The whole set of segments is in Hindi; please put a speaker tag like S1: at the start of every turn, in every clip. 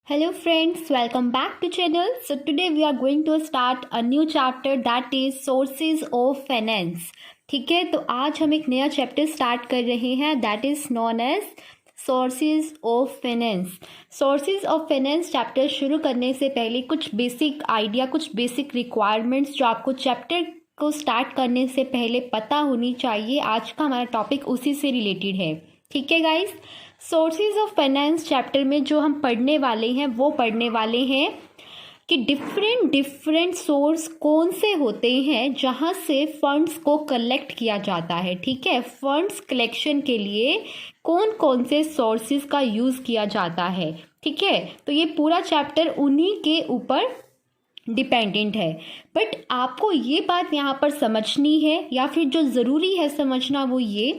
S1: Hello friends, welcome back to channel. So today we are going to start a new chapter that is sources of finance. ठीक है, तो आज हम एक नया चैप्टर स्टार्ट कर रहे हैं that is known as sources of finance. sources of finance chapter शुरू करने से पहले कुछ बेसिक आइडिया, कुछ बेसिक रिक्वायरमेंट्स जो आपको चैप्टर को स्टार्ट करने से पहले पता होनी चाहिए. आज का हमारा टॉपिक उसी से रिलेटेड है. ठीक है guys, sources of finance chapter में जो हम पढ़ने वाले हैं वो पढ़ने वाले हैं कि डिफरेंट सोर्स कौन से होते हैं जहां से फंड्स को कलेक्ट किया जाता है. ठीक है, फंड्स कलेक्शन के लिए कौन कौन से सोर्सेज का यूज़ किया जाता है. ठीक है, तो ये पूरा चैप्टर उन्हीं के ऊपर डिपेंडेंट है. बट आपको ये बात यहाँ पर समझनी है या फिर जो ज़रूरी है समझना वो ये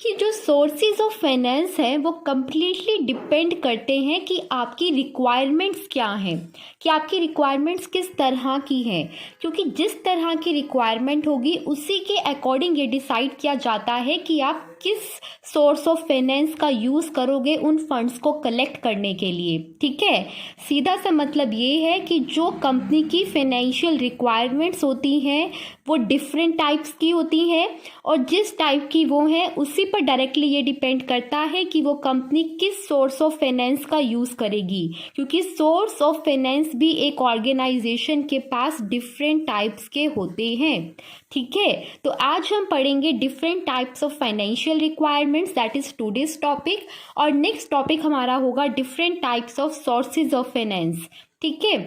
S1: कि जो सोर्सेज ऑफ फाइनेंस हैं वो कम्प्लीटली डिपेंड करते हैं कि आपकी रिक्वायरमेंट्स क्या हैं, कि आपकी रिक्वायरमेंट्स किस तरह की हैं. क्योंकि जिस तरह की रिक्वायरमेंट होगी उसी के अकॉर्डिंग ये डिसाइड किया जाता है कि आप किस सोर्स ऑफ फाइनेंस का यूज़ करोगे उन फंड्स को कलेक्ट करने के लिए. ठीक है, सीधा सा मतलब ये है कि जो कंपनी की फाइनेंशियल रिक्वायरमेंट्स होती हैं वो डिफरेंट टाइप्स की होती हैं और जिस टाइप की वो हैं उसी पर डायरेक्टली ये डिपेंड करता है कि वो कंपनी किस सोर्स ऑफ फाइनेंस का यूज़ करेगी. क्योंकि सोर्स ऑफ फाइनेंस भी एक ऑर्गेनाइजेशन के पास डिफरेंट टाइप्स के होते हैं. ठीक है, तो आज हम पढ़ेंगे different types of financial requirements, that is today's topic. और नेक्स्ट टॉपिक हमारा होगा different types of sources of finance. ठीक है,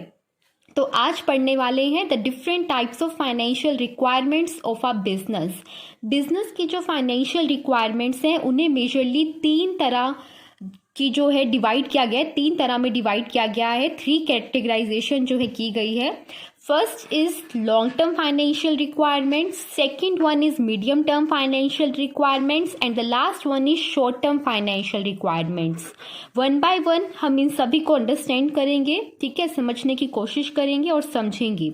S1: तो आज पढ़ने वाले हैं the different types of financial requirements of a business की जो फाइनेंशियल रिक्वायरमेंट्स हैं उन्हें मेजरली तीन तरह की जो है डिवाइड किया गया है, तीन तरह में डिवाइड किया गया है. थ्री कैटेगराइजेशन जो है की गई है. First is long term financial requirements, second one is medium term financial requirements and the last one is short term financial requirements. One by one हम इन सभी को अंडरस्टैंड करेंगे. ठीक है, समझने की कोशिश करेंगे और समझेंगे.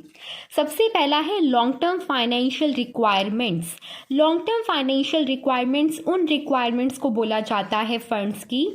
S1: सबसे पहला है long term financial requirements. Long term financial requirements उन रिक्वायरमेंट्स को बोला जाता है फंड्स की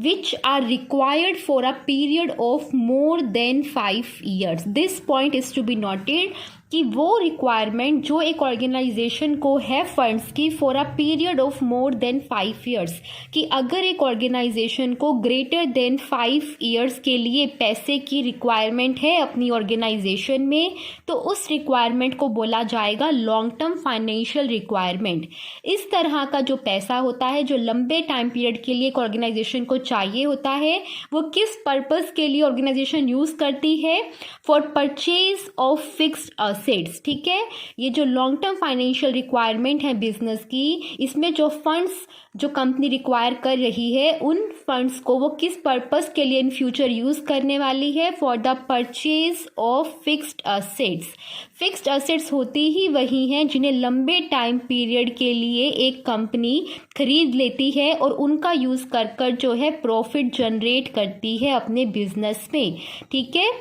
S1: which are required for a period of more than 5 years. This point is to be noted कि वो रिक्वायरमेंट जो एक ऑर्गेनाइजेशन को है फंड्स की for a period of more than 5 years, कि अगर एक ऑर्गेनाइजेशन को ग्रेटर देन 5 ईयर्स के लिए पैसे की रिक्वायरमेंट है अपनी ऑर्गेनाइजेशन में तो उस रिक्वायरमेंट को बोला जाएगा लॉन्ग टर्म फाइनेंशियल रिक्वायरमेंट. इस तरह का जो पैसा होता है जो लंबे टाइम पीरियड के लिए एक ऑर्गेनाइजेशन को चाहिए होता है वो किस पर्पस के लिए ऑर्गेनाइजेशन यूज़ करती है, for purchase of fixed assets. ठीक है, ये जो लॉन्ग टर्म फाइनेंशियल रिक्वायरमेंट है बिजनेस की, इसमें जो फंड्स जो कंपनी रिक्वायर कर रही है उन फंड्स को वो किस पर्पस के लिए इन फ्यूचर यूज़ करने वाली है, for the purchase of fixed assets. Fixed assets होती ही वही हैं जिन्हें लंबे टाइम पीरियड के लिए एक कंपनी खरीद लेती है और उनका यूज़ कर कर जो है प्रॉफिट जनरेट करती है अपने बिजनेस में. ठीक है,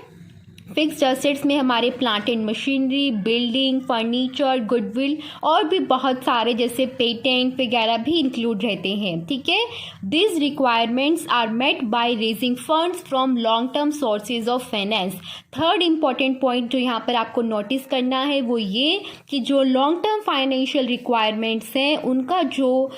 S1: फिक्स्ड असेट्स में हमारे plant and machinery, building, furniture, goodwill और भी बहुत सारे जैसे पेटेंट वगैरह भी इंक्लूड रहते हैं. ठीक है, this requirements are met by raising funds from long term sources of finance. Third important point जो यहाँ पर आपको नोटिस करना है वो ये कि जो लॉन्ग टर्म फाइनेंशियल रिक्वायरमेंट्स हैं उनका जो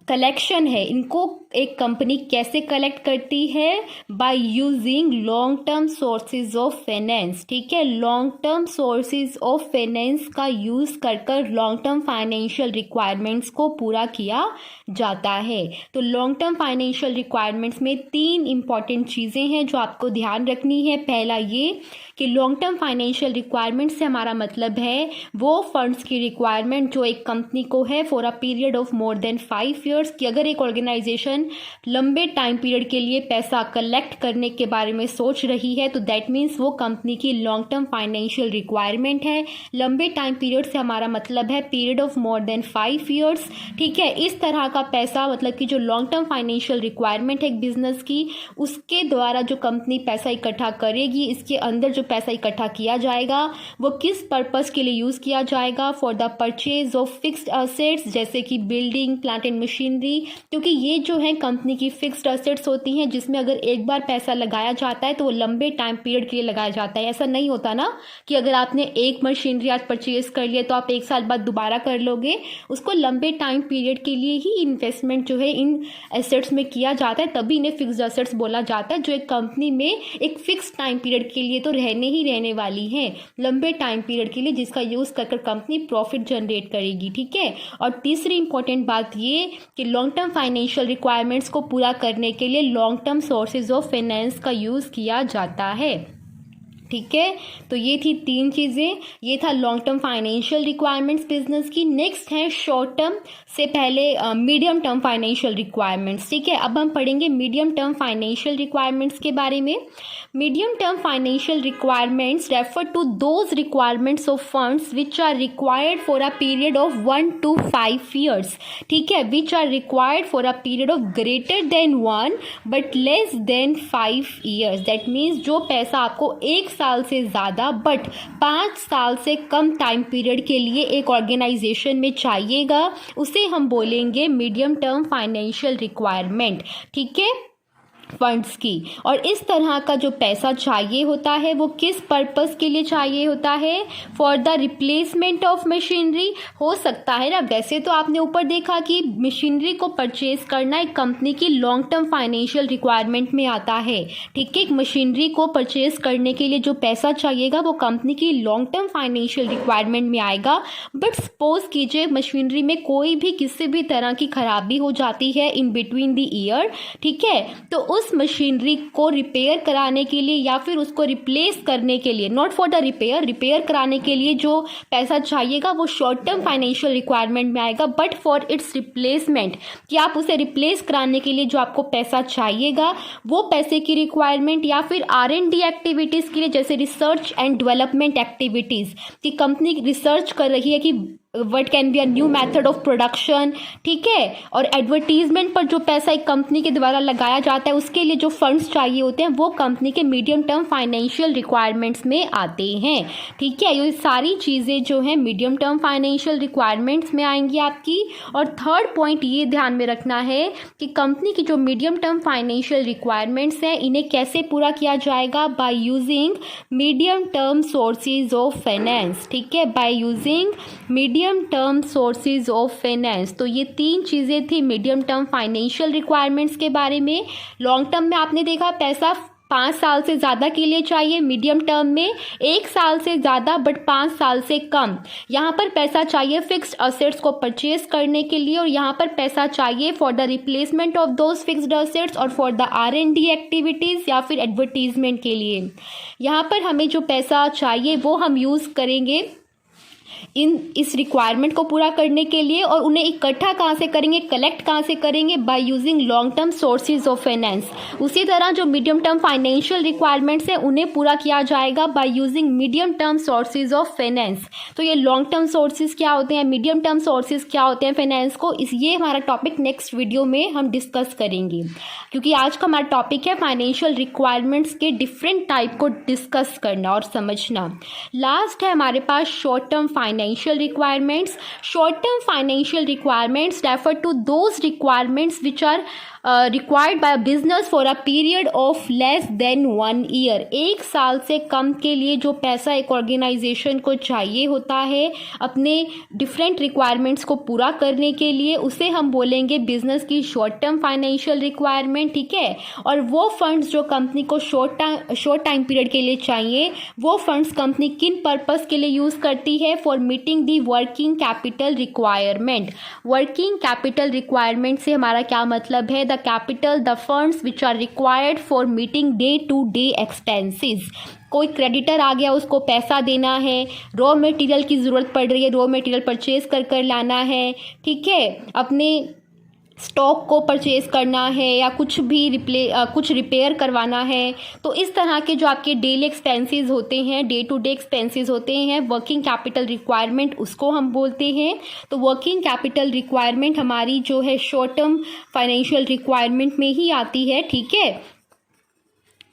S1: कलेक्शन है इनको एक कंपनी कैसे कलेक्ट करती है, by using long term sources of finance. ठीक है, long term sources of finance का यूज़ कर कर लॉन्ग टर्म फाइनेंशियल रिक्वायरमेंट्स को पूरा किया जाता है. तो लॉन्ग टर्म फाइनेंशियल रिक्वायरमेंट्स में तीन इंपॉर्टेंट चीज़ें हैं जो आपको ध्यान रखनी है. पहला ये कि लॉन्ग टर्म फाइनेंशियल रिक्वायरमेंट से हमारा मतलब है वो फंड्स की रिक्वायरमेंट जो एक कंपनी को है for a period of more than 5 years, कि अगर एक ऑर्गेनाइजेशन लंबे टाइम पीरियड के लिए पैसा कलेक्ट करने के बारे में सोच रही है तो दैट मीन्स वो कंपनी की लॉन्ग टर्म फाइनेंशियल रिक्वायरमेंट है. लंबे टाइम पीरियड से हमारा मतलब है period of more than 5 years. ठीक है, इस तरह का पैसा मतलब कि जो लॉन्ग टर्म फाइनेंशियल रिक्वायरमेंट है एक बिजनेस की उसके द्वारा जो कंपनी पैसा इकट्ठा करेगी, इसके अंदर जो पैसा इकट्ठा किया जाएगा वो किस पर्पस के लिए यूज़ किया जाएगा, for the purchase of fixed assets जैसे कि building, plant and machinery machinery, क्योंकि ये जो है कंपनी की फिक्स्ड असेट्स होती हैं जिसमें अगर एक बार पैसा लगाया जाता है तो वो लंबे टाइम पीरियड के लिए लगाया जाता है। ऐसा नहीं होता ना कि अगर आपने एक मशीनरी आज परचेज कर लिया तो आप 1 साल बाद दोबारा कर लोगे। उसको लंबे टाइम पीरियड के लिए ही इन्वेस्टमेंट जो है इन एसेट्स में किया जाता है, तभी इन्हें फिक्स्ड एसेट्स बोला जाता है, जो एक कंपनी में एक फिक्स टाइम पीरियड के लिए तो रहने ही रहने वाली हैं, लंबे टाइम पीरियड के लिए, जिसका यूज़ कर कंपनी प्रॉफिट जनरेट करेगी। ठीक है। और तीसरी इंपॉर्टेंट बात ये कि लॉन्ग टर्म फाइनेंशियल रिक्वायरमेंट्स को पूरा करने के लिए long term sources of finance का यूज़ किया जाता है। ठीक है, तो ये थी 3 चीज़ें। ये था long term financial requirements business की। नेक्स्ट है शॉर्ट टर्म से पहले मीडियम टर्म फाइनेंशियल रिक्वायरमेंट्स। ठीक है, अब हम पढ़ेंगे मीडियम टर्म फाइनेंशियल रिक्वायरमेंट्स के बारे में। Medium term financial requirements refer to those requirements of funds which are required for a period of 1 to 5 years. ठीक है, which are required for a period of greater than 1 but less than 5 years. That means जो पैसा आपको 1 साल से ज़्यादा बट 5 साल से कम टाइम पीरियड के लिए एक ऑर्गेनाइजेशन में चाहिएगा, उसे हम बोलेंगे मीडियम टर्म फाइनेंशियल रिक्वायरमेंट। ठीक है, फंड्स की। और इस तरह का जो पैसा चाहिए होता है वो किस पर्पस के लिए चाहिए होता है? For the replacement of machinery. हो सकता है ना, वैसे तो आपने ऊपर देखा कि मशीनरी को परचेज करना एक कंपनी की लॉन्ग टर्म फाइनेंशियल रिक्वायरमेंट में आता है। ठीक है, एक मशीनरी को परचेज करने के लिए जो पैसा चाहिएगा वो कंपनी की लॉन्ग टर्म फाइनेंशियल रिक्वायरमेंट में आएगा। बट सपोज कीजिए मशीनरी में कोई भी किसी भी तरह की खराबी हो जाती है इन बिटवीन द ईयर। ठीक है, तो उस मशीनरी को रिपेयर कराने के लिए या फिर उसको रिप्लेस करने के लिए, नॉट फॉर द रिपेयर कराने के लिए जो पैसा चाहिएगा वो शॉर्ट टर्म फाइनेंशियल रिक्वायरमेंट में आएगा। बट फॉर इट्स रिप्लेसमेंट, कि आप उसे रिप्लेस कराने के लिए जो आपको पैसा चाहिएगा वो पैसे की रिक्वायरमेंट, या फिर R&D एक्टिविटीज़ के लिए, जैसे रिसर्च एंड डेवलपमेंट एक्टिविटीज़, कि कंपनी रिसर्च कर रही है कि what can be a new method of production. ठीक है, और एडवर्टीजमेंट पर जो पैसा एक कंपनी के द्वारा लगाया जाता है उसके लिए जो फंड्स चाहिए होते हैं वो कंपनी के मीडियम टर्म फाइनेंशियल रिक्वायरमेंट्स में आते हैं। ठीक है, ये सारी चीज़ें जो हैं मीडियम टर्म फाइनेंशियल रिक्वायरमेंट्स में आएंगी आपकी। और थर्ड पॉइंट ये ध्यान में रखना है कि कंपनी की जो मीडियम टर्म फाइनेंशियल रिक्वायरमेंट्स हैं इन्हें कैसे पूरा किया जाएगा? By using medium term sources of finance. ठीक है, by using medium term sources of finance. तो ये 3 चीज़ें थी मीडियम टर्म फाइनेंशियल रिक्वायरमेंट्स के बारे में। लॉन्ग टर्म में आपने देखा पैसा 5 साल से ज़्यादा के लिए चाहिए, मीडियम टर्म में 1 साल से ज़्यादा बट 5 साल से कम। यहाँ पर पैसा चाहिए फिक्स्ड असेट्स को परचेज करने के लिए, और यहाँ पर पैसा चाहिए for the replacement of those fixed assets और फॉर द R&D एक्टिविटीज़ या फिर एडवर्टीजमेंट के लिए। यहाँ पर हमें जो पैसा चाहिए वो हम यूज़ करेंगे इस रिक्वायरमेंट को पूरा करने के लिए, और उन्हें इकट्ठा कहाँ से करेंगे, कलेक्ट कहाँ से करेंगे? By using long term sources of finance. उसी तरह जो मीडियम टर्म फाइनेंशियल रिक्वायरमेंट्स हैं उन्हें पूरा किया जाएगा by using medium term sources of finance. तो ये लॉन्ग टर्म सोर्सेज क्या होते हैं, मीडियम टर्म सोर्सेज क्या होते हैं फाइनेंस को, ये हमारा टॉपिक नेक्स्ट वीडियो में हम डिस्कस करेंगे, क्योंकि आज का हमारा टॉपिक है फाइनेंशियल रिक्वायरमेंट्स के डिफरेंट टाइप को डिस्कस करना और समझना। लास्ट है हमारे पास short term financial requirements. Short-term financial requirements refer to those requirements which are required by a business for a period of less than 1 year. 1 साल से कम के लिए जो पैसा एक ऑर्गेनाइजेशन को चाहिए होता है अपने डिफरेंट रिक्वायरमेंट्स को पूरा करने के लिए, उसे हम बोलेंगे बिजनेस की शॉर्ट टर्म फाइनेंशियल रिक्वायरमेंट। ठीक है, और वो फंड्स जो कंपनी को शॉर्ट टाइम पीरियड के लिए चाहिए, वो फंड्स कंपनी किन पर्पस के लिए यूज़ करती है? For meeting the working capital requirement. Working capital requirement से हमारा क्या मतलब है? The capital, the funds which are required for meeting day to day expenses. कोई क्रेडिटर आ गया, उसको पैसा देना है, रॉ मटेरियल की ज़रूरत पड़ रही है, रॉ मटेरियल परचेज कर लाना है। ठीक है, अपने स्टॉक को परचेज करना है या कुछ रिपेयर करवाना है। तो इस तरह के जो आपके डेली एक्सपेंसेस होते हैं, डे टू डे एक्सपेंसेस होते हैं, वर्किंग कैपिटल रिक्वायरमेंट उसको हम बोलते हैं। तो वर्किंग कैपिटल रिक्वायरमेंट हमारी जो है शॉर्ट टर्म फाइनेंशियल रिक्वायरमेंट में ही आती है। ठीक है,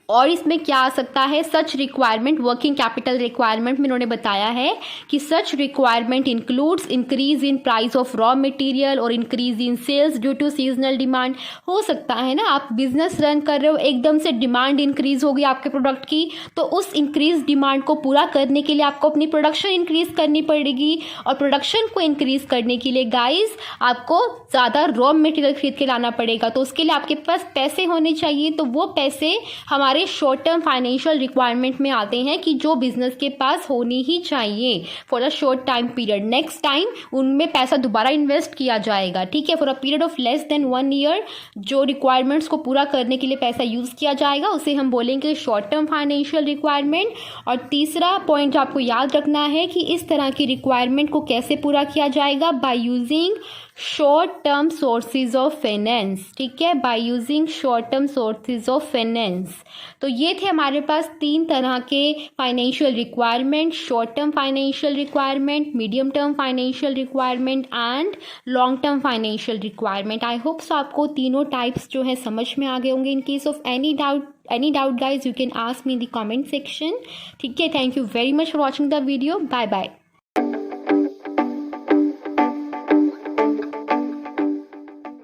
S1: और इसमें क्या आ सकता है, such requirement, working capital requirement में इन्होंने बताया है कि such requirement includes increase in price of raw material और increase in sales due to seasonal demand. हो सकता है ना, आप बिजनेस रन कर रहे हो, एकदम से डिमांड इंक्रीज होगी आपके प्रोडक्ट की, तो उस इंक्रीज डिमांड को पूरा करने के लिए आपको अपनी प्रोडक्शन इंक्रीज करनी पड़ेगी, और प्रोडक्शन को इंक्रीज करने के लिए गाइस आपको ज़्यादा रॉ मटेरियल खरीद के लाना पड़ेगा। तो उसके लिए आपके पास पैसे होने चाहिए, तो वो पैसे हमारे शॉर्ट टर्म फाइनेंशियल रिक्वायरमेंट में आते हैं कि जो बिजनेस के पास होनी ही चाहिए for a short time period. Next time उनमें पैसा दोबारा इन्वेस्ट किया जाएगा, ठीक है, for a period of less than 1 year जो रिक्वायरमेंट्स को पूरा करने के लिए पैसा यूज किया जाएगा उसे हम बोलेंगे शॉर्ट टर्म फाइनेंशियल रिक्वायरमेंट। और तीसरा पॉइंट आपको याद रखना है कि इस तरह की रिक्वायरमेंट को कैसे पूरा किया जाएगा, by using short term sources of finance, ठीक है, by using short term sources of finance. तो ये थे हमारे पास 3 तरह के financial requirement, short term financial requirement, medium term financial requirement and long term financial requirement. I hope so आपको तीनों टाइप्स जो है समझ में आ गए होंगे। In case of any doubt guys you can ask me in the comment section, ठीक है। Thank you very much for watching the video, bye bye.